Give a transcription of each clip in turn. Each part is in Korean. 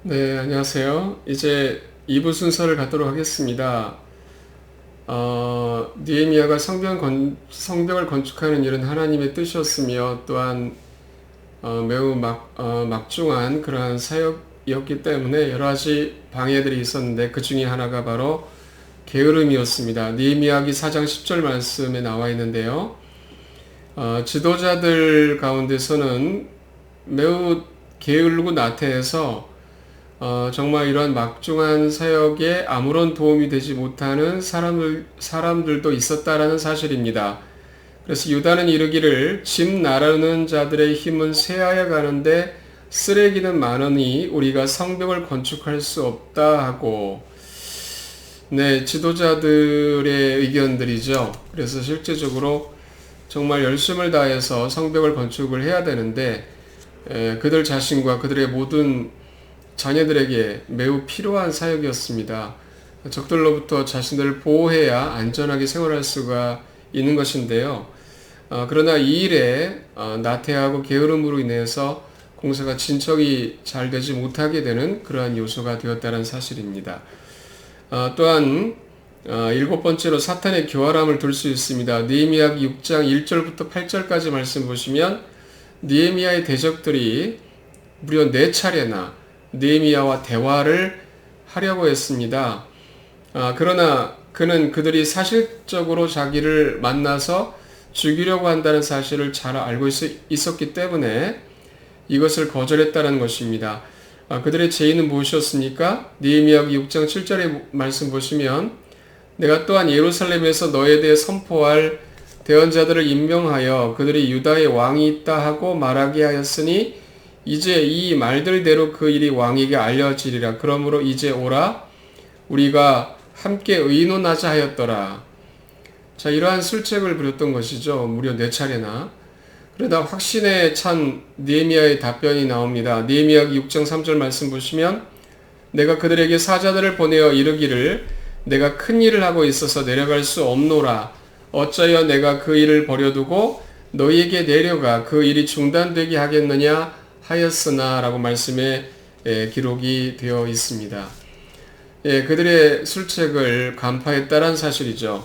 네, 안녕하세요. 이제 2부 순서를 갖도록 하겠습니다. 느헤미야가 성벽을 건축하는 일은 하나님의 뜻이었으며 또한 매우 막중한 그러한 사역이었기 때문에 여러 가지 방해들이 있었는데 그 중에 하나가 바로 게으름이었습니다. 느헤미야기 4장 10절 말씀에 나와 있는데요. 지도자들 가운데서는 매우 게을르고 나태해서 정말 이러한 막중한 사역에 아무런 도움이 되지 못하는 사람들도 있었다라는 사실입니다. 그래서 유다는 이르기를 집 나르는 자들의 힘은 쇠하여 가는데 쓰레기는 많으니 우리가 성벽을 건축할 수 없다 하고, 네, 지도자들의 의견들이죠. 그래서 실제적으로 정말 열심을 다해서 성벽을 건축을 해야 되는데 그들 자신과 그들의 모든 자녀들에게 매우 필요한 사역이었습니다. 적들로부터 자신들을 보호해야 안전하게 생활할 수가 있는 것인데요. 그러나 이 일에 나태하고 게으름으로 인해서 공사가 진척이 잘 되지 못하게 되는 그러한 요소가 되었다는 사실입니다. 또한 일곱 번째로 사탄의 교활함을 둘 수 있습니다. 느헤미야기 6장 1절부터 8절까지 말씀 보시면 느헤미야의 대적들이 무려 4차례나 느헤미야와 대화를 하려고 했습니다. 그러나 그는 그들이 사실적으로 자기를 만나서 죽이려고 한다는 사실을 잘 알고 있었기 때문에 이것을 거절했다는 것입니다. 그들의 죄인은 무엇이었습니까? 느헤미야기 6장 7절의 말씀 보시면 내가 또한 예루살렘에서 너에 대해 선포할 대언자들을 임명하여 그들이 유다의 왕이 있다 하고 말하게 하였으니 이제 이 말들대로 그 일이 왕에게 알려지리라. 그러므로 이제 오라 우리가 함께 의논하자 하였더라. 자, 이러한 술책을 부렸던 것이죠. 무려 4차례나. 그러다 확신에 찬 느헤미야의 답변이 나옵니다. 느헤미야기 6장 3절 말씀 보시면 내가 그들에게 사자들을 보내어 이르기를 내가 큰 일을 하고 있어서 내려갈 수 없노라. 어쩌여 내가 그 일을 버려두고 너희에게 내려가 그 일이 중단되게 하겠느냐 하였으나 라고 말씀에 기록이 되어 있습니다. 그들의 술책을 간파했다는 사실이죠.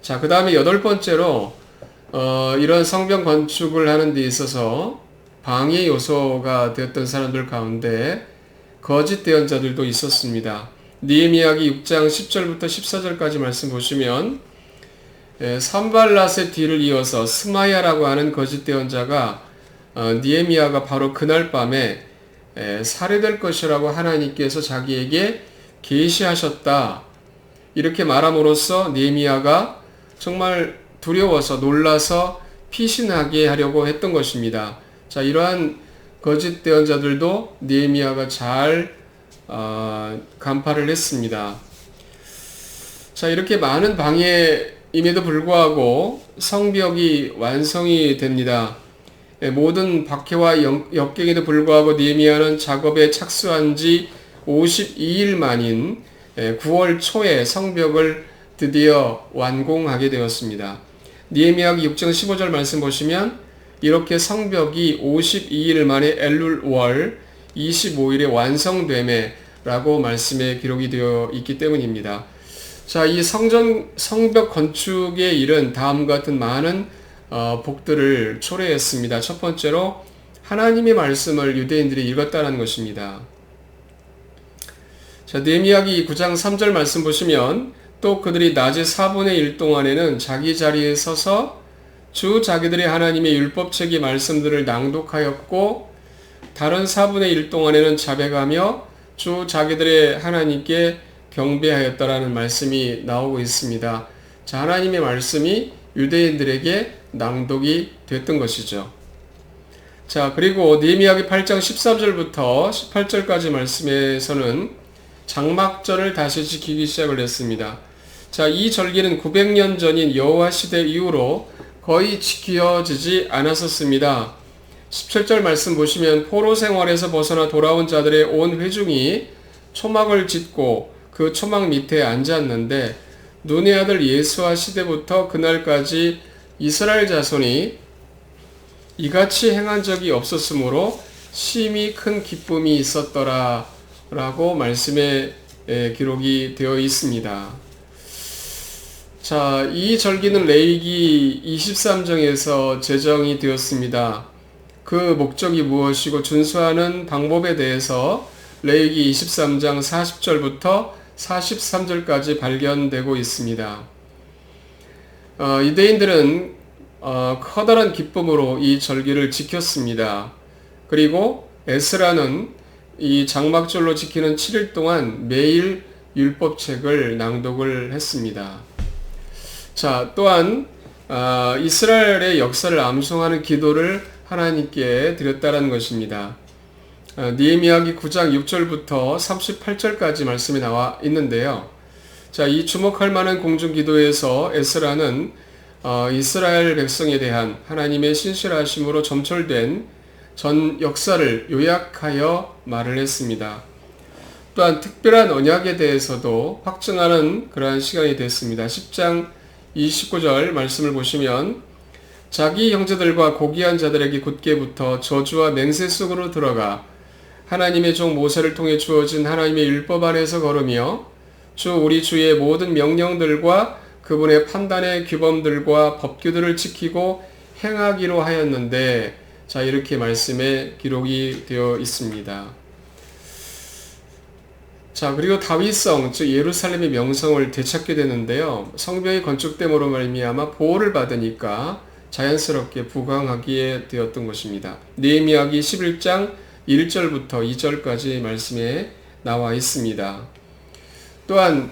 자, 그 다음에 8번째로 이런 성벽 건축을 하는 데 있어서 방해 요소가 되었던 사람들 가운데 거짓 대언자들도 있었습니다. 느헤미야기 6장 10절부터 14절까지 말씀 보시면 산발랏의 뒤를 이어서 스마야라고 하는 거짓 대언자가 느헤미야가 바로 그날 밤에 살해될 것이라고 하나님께서 자기에게 계시하셨다. 이렇게 말함으로써 느헤미야가 정말 두려워서 놀라서 피신하게 하려고 했던 것입니다. 자, 이러한 거짓 대언자들도 느헤미야가 잘 간파를 했습니다. 자, 이렇게 많은 방해임에도 불구하고 성벽이 완성이 됩니다. 모든 박해와 역경에도 불구하고 느헤미야는 작업에 착수한 지 52일 만인 9월 초에 성벽을 드디어 완공하게 되었습니다. 느헤미야기 6장 15절 말씀 보시면 이렇게 성벽이 52일 만에 엘룰월 25일에 완성됨에 라고 말씀에 기록이 되어 있기 때문입니다. 자, 이 성벽 건축의 일은 다음과 같은 많은 복들을 초래했습니다. 첫 번째로 하나님의 말씀을 유대인들이 읽었다는 것입니다. 자, 느헤미야기 9장 3절 말씀 보시면 또 그들이 낮의 4분의 1 동안에는 자기 자리에 서서 주 자기들의 하나님의 율법책의 말씀들을 낭독하였고 다른 4분의 1 동안에는 자백하며 주 자기들의 하나님께 경배하였다라는 말씀이 나오고 있습니다. 자, 하나님의 말씀이 유대인들에게 낭독이 됐던 것이죠. 자, 그리고 느헤미야기 8장 13절부터 18절까지 말씀에서는 장막절을 다시 지키기 시작을 했습니다. 자, 이 절기는 900년 전인 여호와 시대 이후로 거의 지켜지지 않았었습니다. 17절 말씀 보시면 포로 생활에서 벗어나 돌아온 자들의 온 회중이 초막을 짓고 그 초막 밑에 앉았는데 눈의 아들 예수와 시대부터 그날까지 이스라엘 자손이 이같이 행한 적이 없었으므로 심히 큰 기쁨이 있었더라 라고 말씀에 기록이 되어 있습니다. 자, 이 절기는 레위기 23장에서 제정이 되었습니다. 그 목적이 무엇이고 준수하는 방법에 대해서 레위기 23장 40절부터 43절까지 발견되고 있습니다. 유대인들은 커다란 기쁨으로 이 절기를 지켰습니다. 그리고 에스라는 이 장막절로 지키는 7일 동안 매일 율법책을 낭독을 했습니다. 자, 또한 이스라엘의 역사를 암송하는 기도를 하나님께 드렸다는 것입니다. 느헤미야기 9장 6절부터 38절까지 말씀이 나와 있는데요. 자, 이 주목할 만한 공중기도에서 에스라는 이스라엘 백성에 대한 하나님의 신실하심으로 점철된 전 역사를 요약하여 말을 했습니다. 또한 특별한 언약에 대해서도 확증하는 그러한 시간이 됐습니다. 10장 29절 말씀을 보시면 자기 형제들과 고귀한 자들에게 굳게 붙어 저주와 맹세 속으로 들어가 하나님의 종 모세를 통해 주어진 하나님의 율법 안에서 걸으며 주 우리 주의 모든 명령들과 그분의 판단의 규범들과 법규들을 지키고 행하기로 하였는데, 자, 이렇게 말씀에 기록이 되어 있습니다. 자, 그리고 다윗성, 즉 예루살렘의 명성을 되찾게 되는데요. 성벽이 건축됨으로 말미암아 보호를 받으니까 자연스럽게 부강하게 되었던 것입니다. 느헤미야기 11장 1절부터 2절까지 말씀에 나와 있습니다. 또한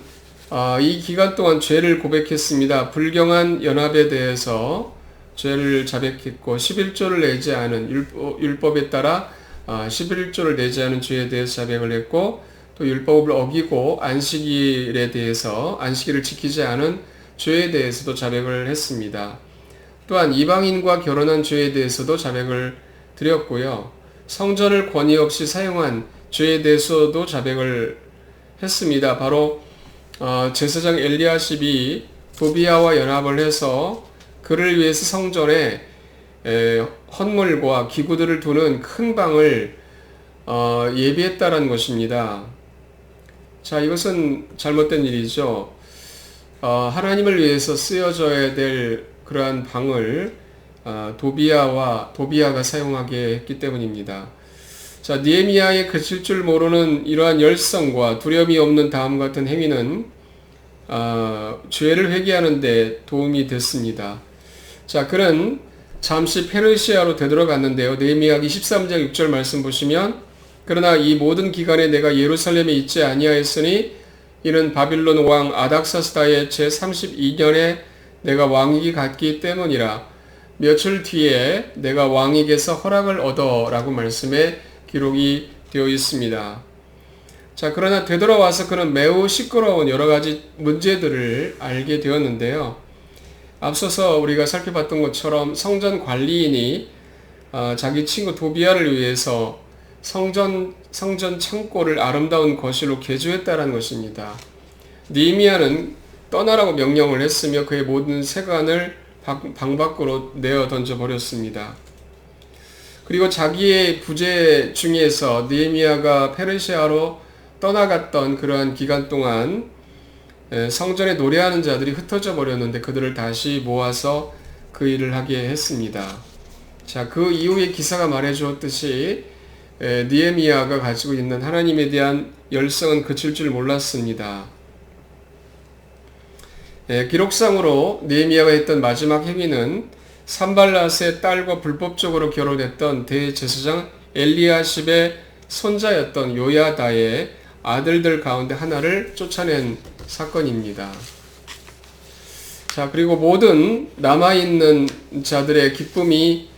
이 기간 동안 죄를 고백했습니다. 불경한 연합에 대해서 죄를 자백했고 11조를 내지 않은 율법에 따라 11조를 내지 않은 죄에 대해서 자백을 했고, 또 율법을 어기고 안식일에 대해서 안식일을 지키지 않은 죄에 대해서도 자백을 했습니다. 또한 이방인과 결혼한 죄에 대해서도 자백을 드렸고요. 성전을 권위 없이 사용한 죄에 대해서도 자백을 했습니다. 바로 제사장 엘리야십이 도비야와 연합을 해서 그를 위해서 성전에 헌물과 기구들을 두는 큰 방을 예비했다는 것입니다. 자, 이것은 잘못된 일이죠. 하나님을 위해서 쓰여져야 될 그러한 방을 도비야가 사용하게 했기 때문입니다. 자, 느헤미야의 그칠 줄 모르는 이러한 열성과 두려움이 없는 다음 같은 행위는 죄를 회개하는 데 도움이 됐습니다. 자, 그는 잠시 페르시아로 되돌아갔는데요. 느헤미야기 13장 6절 말씀 보시면 그러나 이 모든 기간에 내가 예루살렘에 있지 아니하였으니 이는 바빌론 왕 아닥사스다의 제32년에 내가 왕위기 갔기 때문이라. 며칠 뒤에 내가 왕에게서 허락을 얻어라고 말씀에 기록이 되어 있습니다. 자, 그러나 되돌아와서 그는 매우 시끄러운 여러 가지 문제들을 알게 되었는데요. 앞서서 우리가 살펴봤던 것처럼 성전 관리인이 자기 친구 도비야를 위해서 성전 창고를 아름다운 거실로 개조했다는 것입니다. 느헤미야는 떠나라고 명령을 했으며 그의 모든 세관을 방 밖으로 내어 던져 버렸습니다. 그리고 자기의 부재 중에서 느헤미야가 페르시아로 떠나갔던 그러한 기간 동안 성전에 노래하는 자들이 흩어져 버렸는데 그들을 다시 모아서 그 일을 하게 했습니다. 자, 그 이후에 기사가 말해 주었듯이 느헤미야가 가지고 있는 하나님에 대한 열성은 그칠 줄 몰랐습니다. 기록상으로 느헤미야가 했던 마지막 행위는 산발랏의 딸과 불법적으로 결혼했던 대제사장 엘리야십의 손자였던 요야다의 아들들 가운데 하나를 쫓아낸 사건입니다. 자, 그리고 모든 남아있는 자들의 기쁨이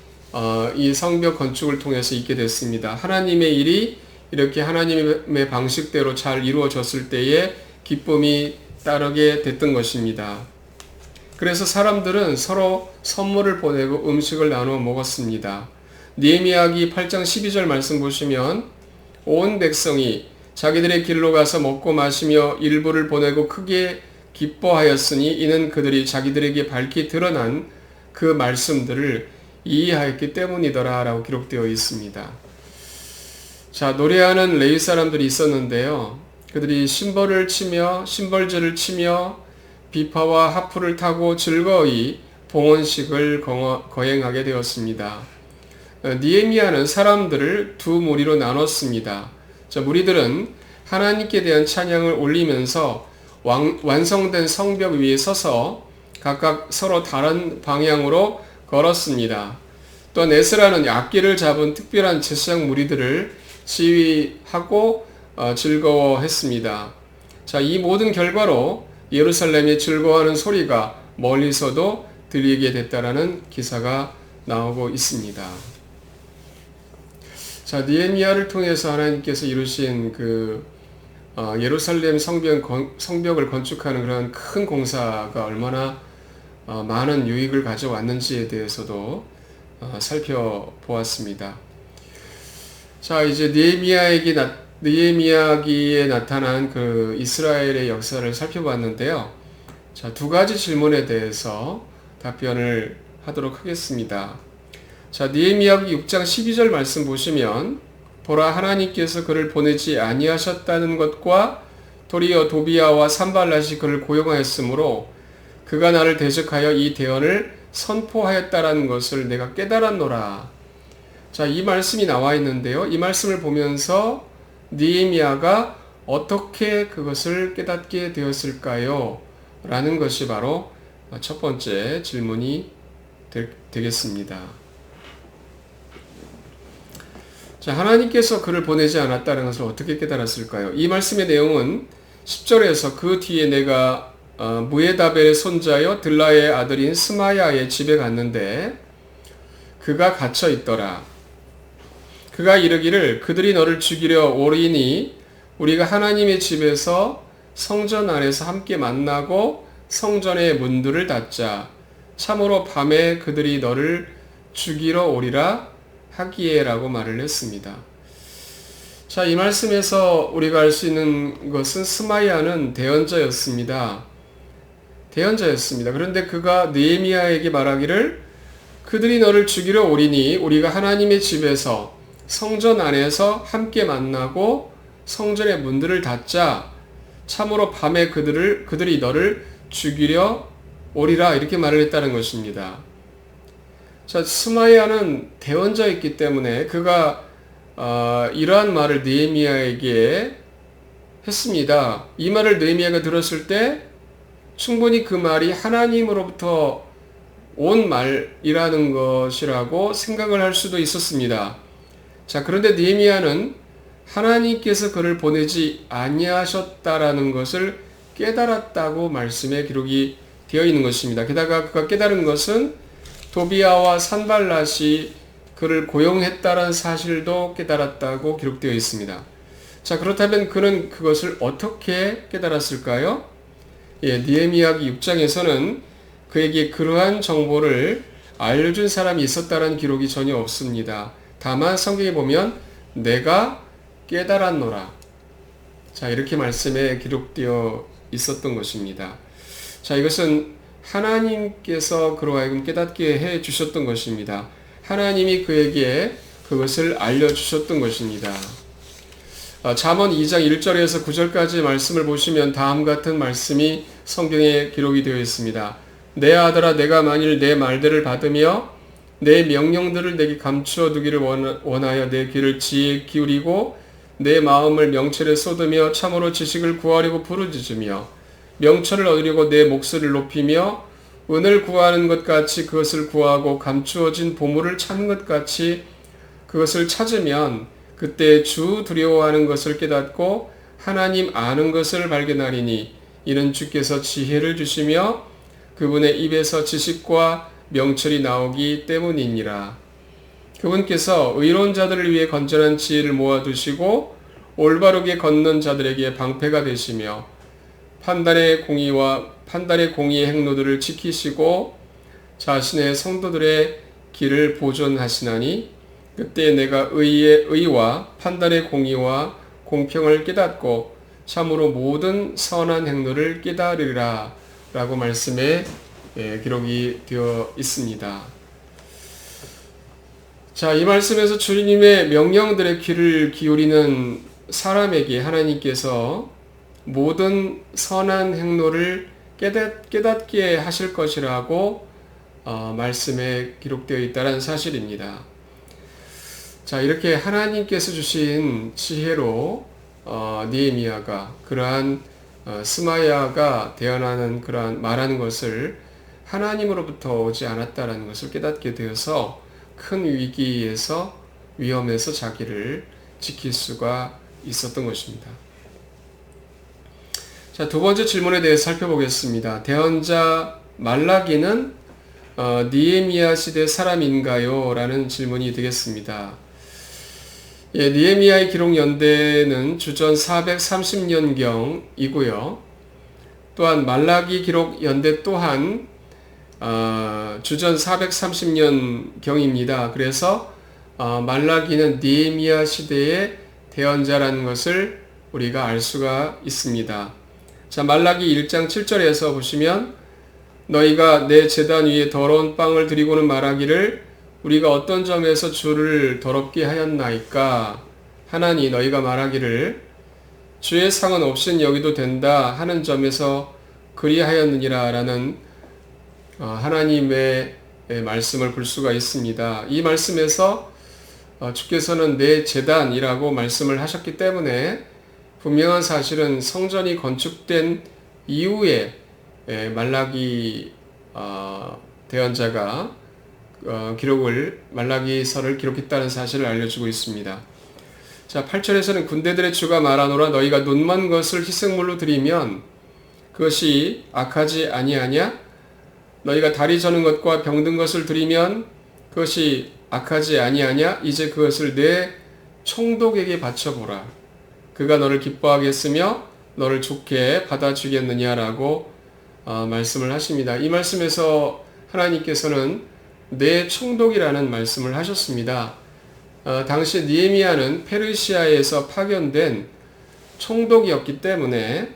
이 성벽 건축을 통해서 있게 됐습니다. 하나님의 일이 이렇게 하나님의 방식대로 잘 이루어졌을 때에 기쁨이 따르게 됐던 것입니다. 그래서 사람들은 서로 선물을 보내고 음식을 나누어 먹었습니다. 느헤미야기 8장 12절 말씀 보시면 온 백성이 자기들의 길로 가서 먹고 마시며 일부를 보내고 크게 기뻐하였으니 이는 그들이 자기들에게 밝히 드러난 그 말씀들을 이해하였기 때문이더라 라고 기록되어 있습니다. 자, 노래하는 레위 사람들이 있었는데요. 그들이 심벌제를 치며 비파와 하프를 타고 즐거이 봉헌식을 거행하게 되었습니다. 느헤미야는 사람들을 두 무리로 나눴습니다. 자, 무리들은 하나님께 대한 찬양을 올리면서 완성된 성벽 위에 서서 각각 서로 다른 방향으로 걸었습니다. 또한 에스라는 악기를 잡은 특별한 제사장 무리들을 지휘하고 즐거워했습니다. 자, 이 모든 결과로 예루살렘이 즐거워하는 소리가 멀리서도 들리게 됐다라는 기사가 나오고 있습니다. 자, 느헤미야를 통해서 하나님께서 이루신 예루살렘 성벽을 건축하는 그런 큰 공사가 얼마나 많은 유익을 가져왔는지에 대해서도 살펴보았습니다. 자, 이제 느헤미야기에 나타난 그 이스라엘의 역사를 살펴봤는데요. 자, 두 가지 질문에 대해서 답변을 하도록 하겠습니다. 자, 느헤미야기 6장 12절 말씀 보시면 보라, 하나님께서 그를 보내지 아니하셨다는 것과 도리어 도비야와 산발랏이 그를 고용하였으므로 그가 나를 대적하여 이 대언을 선포하였다라는 것을 내가 깨달았노라. 자, 이 말씀이 나와 있는데요. 이 말씀을 보면서 느헤미야가 어떻게 그것을 깨닫게 되었을까요? 라는 것이 바로 첫 번째 질문이 되겠습니다. 자, 하나님께서 그를 보내지 않았다는 것을 어떻게 깨달았을까요? 이 말씀의 내용은 10절에서 그 뒤에 내가 무에다벨의 손자여 들라의 아들인 스마야의 집에 갔는데 그가 갇혀 있더라. 그가 이르기를 그들이 너를 죽이려 오리니 우리가 하나님의 집에서 성전 안에서 함께 만나고 성전의 문들을 닫자. 참으로 밤에 그들이 너를 죽이러 오리라 하기에라고 말을 했습니다. 자, 이 말씀에서 우리가 알 수 있는 것은 스마야는 대언자였습니다. 그런데 그가 느헤미야에게 말하기를 그들이 너를 죽이러 오리니 우리가 하나님의 집에서 성전 안에서 함께 만나고 성전의 문들을 닫자. 참으로 밤에 그들이 너를 죽이려 오리라 이렇게 말을 했다는 것입니다. 자, 스마야는 대언자였기 때문에 그가 이러한 말을 느헤미야에게 했습니다. 이 말을 느헤미야가 들었을 때 충분히 그 말이 하나님으로부터 온 말이라는 것이라고 생각을 할 수도 있었습니다. 자, 그런데 느헤미야는 하나님께서 그를 보내지 아니하셨다라는 것을 깨달았다고 말씀에 기록이 되어 있는 것입니다. 게다가 그가 깨달은 것은 도비야와 산발랏이 그를 고용했다라는 사실도 깨달았다고 기록되어 있습니다. 자, 그렇다면 그는 그것을 어떻게 깨달았을까요? 느헤미야기 6장에서는 그에게 그러한 정보를 알려준 사람이 있었다는 기록이 전혀 없습니다. 다만 성경에 보면 내가 깨달았노라. 자, 이렇게 말씀에 기록되어 있었던 것입니다. 자, 이것은 하나님께서 그로 하여금 깨닫게 해 주셨던 것입니다. 하나님이 그에게 그것을 알려주셨던 것입니다. 잠언 2장 1절에서 9절까지 말씀을 보시면 다음 같은 말씀이 성경에 기록이 되어 있습니다. 내 아들아, 내가 만일 내 말들을 받으며 내 명령들을 내게 감추어 두기를 원하여 내 귀를 지혜에 기울이고 내 마음을 명철에 쏟으며 참으로 지식을 구하려고 부르짖으며 명철을 얻으려고 내 목소리를 높이며 은을 구하는 것 같이 그것을 구하고 감추어진 보물을 찾는 것 같이 그것을 찾으면 그때 주 두려워하는 것을 깨닫고 하나님 아는 것을 발견하리니 이는 주께서 지혜를 주시며 그분의 입에서 지식과 명철이 나오기 때문이니라. 그분께서 의로운 자들을 위해 건전한 지혜를 모아두시고 올바르게 걷는 자들에게 방패가 되시며 판단의 공의의 행로들을 지키시고 자신의 성도들의 길을 보존하시나니 그때 내가 의와 판단의 공의와 공평을 깨닫고 참으로 모든 선한 행로를 깨달으리라 라고 말씀에 기록이 되어 있습니다. 자, 이 말씀에서 주님의 명령들의 귀를 기울이는 사람에게 하나님께서 모든 선한 행로를 깨닫게 하실 것이라고 말씀에 기록되어 있다는 사실입니다. 자, 이렇게 하나님께서 주신 지혜로 느헤미야가 그러한 스마야가 대언하는 그러한 말하는 것을 하나님으로부터 오지 않았다라는 것을 깨닫게 되어서 큰 위험에서 자기를 지킬 수가 있었던 것입니다. 자, 두 번째 질문에 대해서 살펴보겠습니다. 대언자 말라기는 느헤미야 시대 사람인가요? 라는 질문이 되겠습니다. 예, 느헤미야의 기록 연대는 주전 430년경이고요. 또한 말라기 기록 연대 또한 주전 430년경입니다. 그래서 말라기는 느헤미야 시대의 대언자라는 것을 우리가 알 수가 있습니다. 자, 말라기 1장 7절에서 보시면 너희가 내 제단 위에 더러운 빵을 드리고는 말하기를 우리가 어떤 점에서 주를 더럽게 하였나이까 하나니 너희가 말하기를 주의 상은 없인 여기도 된다 하는 점에서 그리하였느니라 라는 하나님의 말씀을 볼 수가 있습니다. 이 말씀에서 주께서는 내 제단이라고 말씀을 하셨기 때문에 분명한 사실은 성전이 건축된 이후에 말라기 대언자가 말라기서를 기록했다는 사실을 알려주고 있습니다. 자, 8절에서는 군대들의 주가 말하노라 너희가 논만 것을 희생물로 드리면 그것이 악하지 아니하냐? 너희가 다리 저는 것과 병든 것을 드리면 그것이 악하지 아니하냐? 이제 그것을 내 총독에게 바쳐보라. 그가 너를 기뻐하겠으며 너를 좋게 받아주겠느냐라고 말씀을 하십니다. 이 말씀에서 하나님께서는 내 총독이라는 말씀을 하셨습니다. 당시 느헤미야는 페르시아에서 파견된 총독이었기 때문에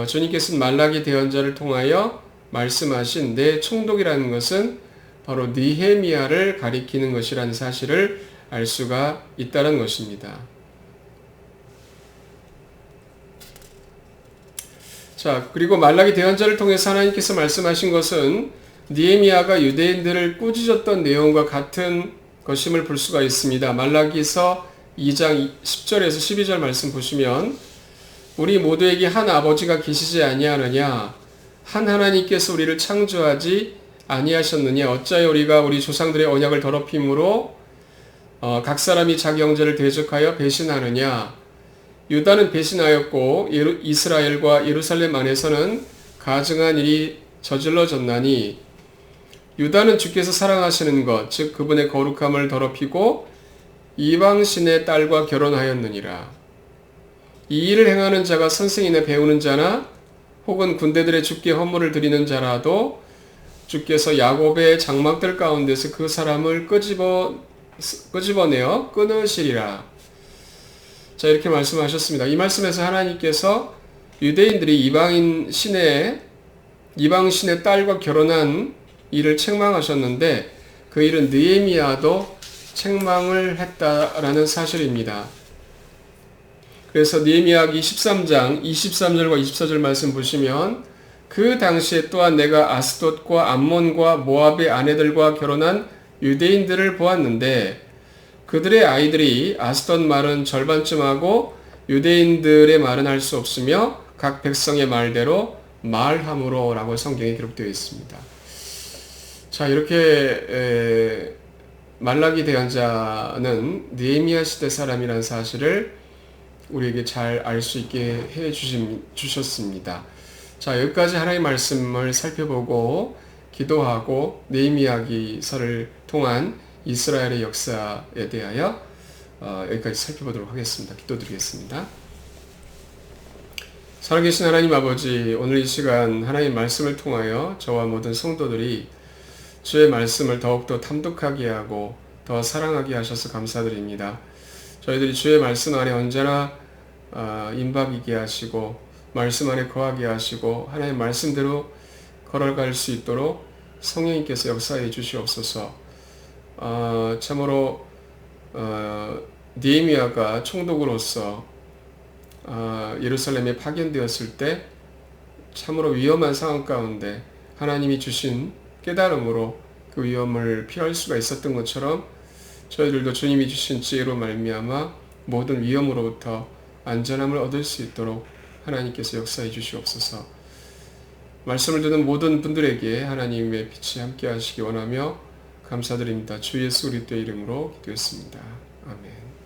주님께서는 말라기 대언자를 통하여 말씀하신 내 총독이라는 것은 바로 느헤미야를 가리키는 것이라는 사실을 알 수가 있다는 것입니다. 자, 그리고 말라기 대언자를 통해서 하나님께서 말씀하신 것은 느헤미야가 유대인들을 꾸짖었던 내용과 같은 것임을 볼 수가 있습니다. 말라기서 2장 10절에서 12절 말씀 보시면 우리 모두에게 한 아버지가 계시지 아니하느냐 한 하나님께서 우리를 창조하지 아니하셨느냐 어찌하여 우리가 우리 조상들의 언약을 더럽힘으로 각 사람이 자기 형제를 대적하여 배신하느냐 유다는 배신하였고 이스라엘과 예루살렘 안에서는 가증한 일이 저질러졌나니 유다는 주께서 사랑하시는 것, 즉 그분의 거룩함을 더럽히고 이방신의 딸과 결혼하였느니라. 이 일을 행하는 자가 선생이나 배우는 자나 혹은 군대들의 주께 헌물을 드리는 자라도 주께서 야곱의 장막들 가운데서 그 사람을 끄집어내어 끊으시리라. 자, 이렇게 말씀하셨습니다. 이 말씀에서 하나님께서 유대인들이 이방신의 딸과 결혼한 일을 책망하셨는데 그 일은 느헤미야도 책망을 했다라는 사실입니다. 그래서 느헤미야기 13장 23절과 24절 말씀 보시면 그 당시에 또한 내가 아스돗과 암몬과 모압의 아내들과 결혼한 유대인들을 보았는데 그들의 아이들이 아스돗 말은 절반쯤 하고 유대인들의 말은 할 수 없으며 각 백성의 말대로 말함으로 라고 성경에 기록되어 있습니다. 자, 이렇게 말라기 대언자는 느헤미야 시대 사람이라는 사실을 우리에게 잘 알 수 있게 해 주셨습니다. 자, 여기까지 하나님의 말씀을 살펴보고 기도하고 느헤미야기서를 통한 이스라엘의 역사에 대하여 여기까지 살펴보도록 하겠습니다. 기도드리겠습니다. 살아계신 하나님 아버지, 오늘 이 시간 하나님의 말씀을 통하여 저와 모든 성도들이 주의 말씀을 더욱더 탐독하게 하고 더 사랑하게 하셔서 감사드립니다. 저희들이 주의 말씀 안에 언제나 임박이게 하시고 말씀 안에 거하게 하시고 하나님의 말씀대로 걸어갈 수 있도록 성령님께서 역사해 주시옵소서. 참으로 느헤미야가 총독으로서 예루살렘에 파견되었을 때 참으로 위험한 상황 가운데 하나님이 주신 깨달음으로 그 위험을 피할 수가 있었던 것처럼 저희들도 주님이 주신 지혜로 말미암아 모든 위험으로부터 안전함을 얻을 수 있도록 하나님께서 역사해 주시옵소서. 말씀을 듣는 모든 분들에게 하나님의 빛이 함께 하시기 원하며 감사드립니다. 주 예수 그리스도의 이름으로 기도했습니다. 아멘.